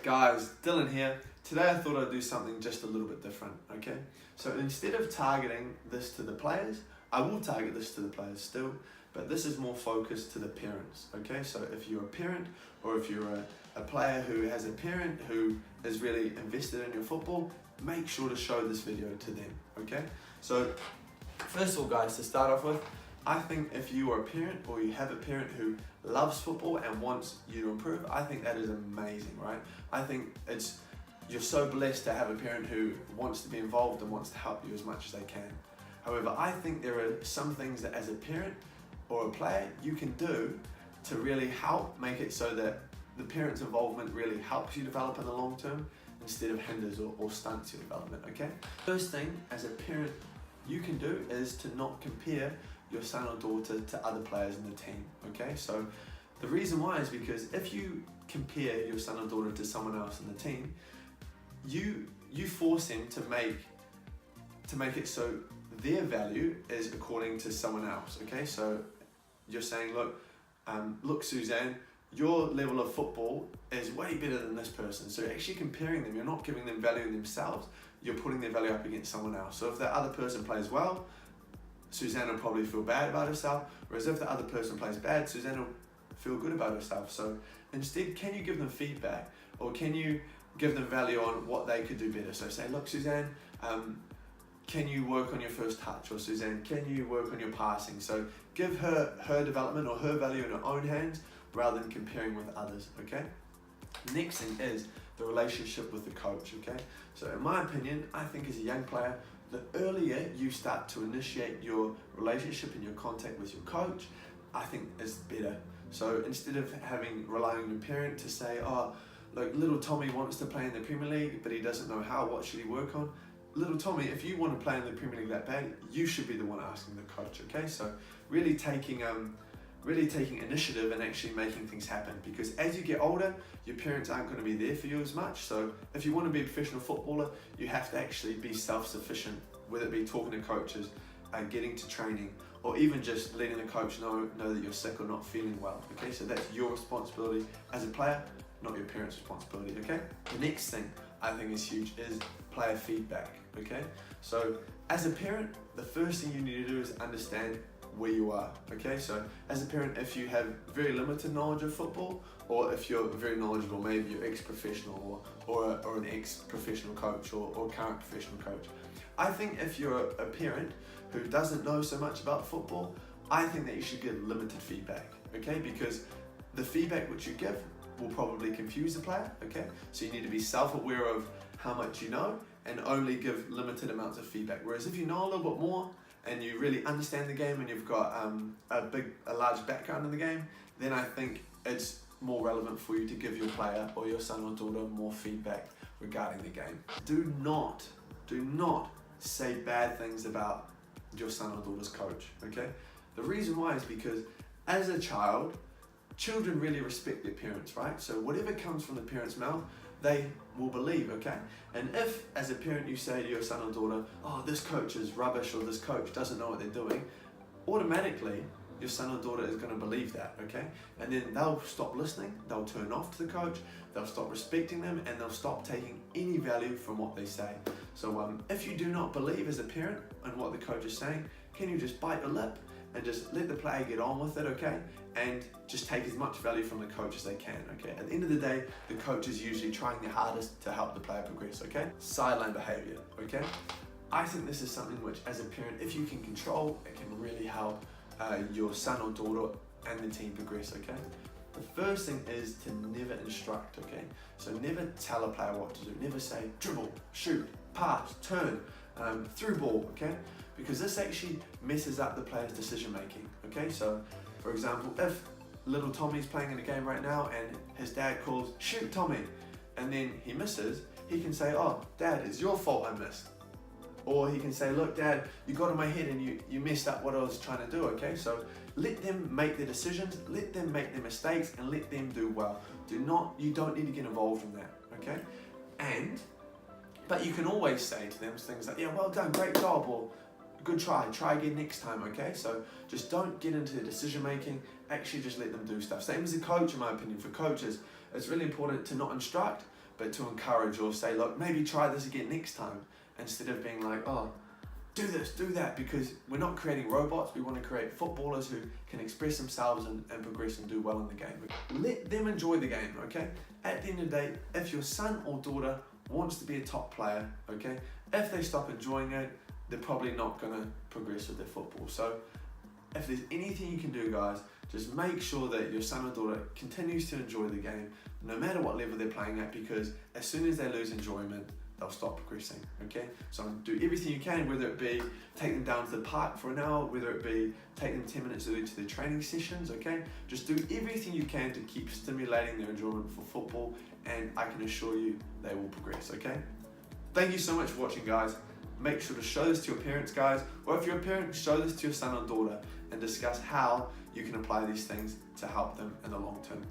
Guys, Dylan here. Today I thought I'd do something just a little bit different, okay? So instead of targeting this to the players, I will target this to the players still, but this is more focused to the parents, okay? So if you're a parent or if you're a player who has a parent who is really invested in your football, make sure to show this video to them, okay? So first of all, guys, to start off with, I think if you are a parent or you have a parent who loves football and wants you to improve, I think that is amazing, right? I think you're so blessed to have a parent who wants to be involved and wants to help you as much as they can. However, I think there are some things that as a parent or a player you can do to really help make it so that the parent's involvement really helps you develop in the long term instead of hinders or stunts your development, okay? First thing as a parent you can do is to not compare your son or daughter to other players in the team, okay? So the reason why is because if you compare your son or daughter to someone else in the team, you force them to make it so their value is according to someone else, okay? So you're saying, look Suzanne, your level of football is way better than this person. So you're actually comparing them, you're not giving them value in themselves, you're putting their value up against someone else. So if that other person plays well, Suzanne will probably feel bad about herself, whereas if the other person plays bad, Suzanne will feel good about herself. So instead, can you give them feedback, or can you give them value on what they could do better? So say, look Suzanne, can you work on your first touch? Or Suzanne, can you work on your passing? So give her development or her value in her own hands rather than comparing with others, okay? Next thing is the relationship with the coach, okay? So in my opinion, I think as a young player, the earlier you start to initiate your relationship and your contact with your coach, I think is better. So instead of relying on your parent to say, oh, look, little Tommy wants to play in the Premier League, but he doesn't know how, what should he work on? Little Tommy, if you want to play in the Premier League that bad, you should be the one asking the coach, okay? So really taking initiative and actually making things happen, because as you get older, your parents aren't going to be there for you as much. So if you want to be a professional footballer, you have to actually be self-sufficient, whether it be talking to coaches, getting to training, or even just letting the coach know that you're sick or not feeling well, okay? So that's your responsibility as a player, not your parents' responsibility, okay? The next thing I think is huge is player feedback, okay? So as a parent, the first thing you need to do is understand where you are, okay? So as a parent, if you have very limited knowledge of football, or if you're very knowledgeable, maybe you're ex-professional or an ex-professional coach or current professional coach, I think if you're a parent who doesn't know so much about football, I think that you should give limited feedback, okay? Because the feedback which you give will probably confuse the player, okay? So you need to be self-aware of how much you know and only give limited amounts of feedback. Whereas if you know a little bit more and you really understand the game and you've got a large background in the game, then I think it's more relevant for you to give your player or your son or daughter more feedback regarding the game. Do not say bad things about your son or daughter's coach, okay? The reason why is because as a child, children really respect their parents, right? So whatever comes from the parent's mouth, they will believe, okay? And if, as a parent, you say to your son or daughter, oh, this coach is rubbish or this coach doesn't know what they're doing, automatically, your son or daughter is going to believe that, okay? And then they'll stop listening, they'll turn off to the coach, they'll stop respecting them, and they'll stop taking any value from what they say. So if you do not believe as a parent in what the coach is saying, can you just bite your lip and just let the player get on with it, okay? And just take as much value from the coach as they can, okay? At the end of the day, the coach is usually trying their hardest to help the player progress, okay? Sideline behavior, okay? I think this is something which, as a parent, if you can control, it can really help your son or daughter and the team progress, okay? The first thing is to never instruct, okay? So never tell a player what to do. Never say dribble, shoot, pass, turn, through ball, okay? Because this actually messes up the player's decision making, okay? So, for example, if little Tommy's playing in a game right now and his dad calls, shoot Tommy, and then he misses, he can say, oh, Dad, it's your fault I missed. Or he can say, look Dad, you got in my head and you messed up what I was trying to do, okay? So let them make their decisions, let them make their mistakes, and let them do well. You don't need to get involved in that, okay? But you can always say to them things like, yeah, well done, great job, or good try again next time, okay? So just don't get into the decision making, actually just let them do stuff. Same as a coach, in my opinion. For coaches, it's really important to not instruct, but to encourage or say, look, maybe try this again next time, instead of being like, oh, do this, do that, because we're not creating robots. We want to create footballers who can express themselves and progress and do well in the game. Let them enjoy the game, okay? At the end of the day, if your son or daughter wants to be a top player, okay, if they stop enjoying it, they're probably not going to progress with their football. So if there's anything you can do, guys, just make sure that your son or daughter continues to enjoy the game, no matter what level they're playing at, because as soon as they lose enjoyment, they'll stop progressing, okay? So do everything you can, whether it be take them down to the park for an hour, whether it be take them 10 minutes early to their training sessions, okay? Just do everything you can to keep stimulating their enjoyment for football, and I can assure you they will progress, okay? Thank you so much for watching, guys. Make sure to show this to your parents, guys, or if you're a parent, show this to your son or daughter and discuss how you can apply these things to help them in the long term.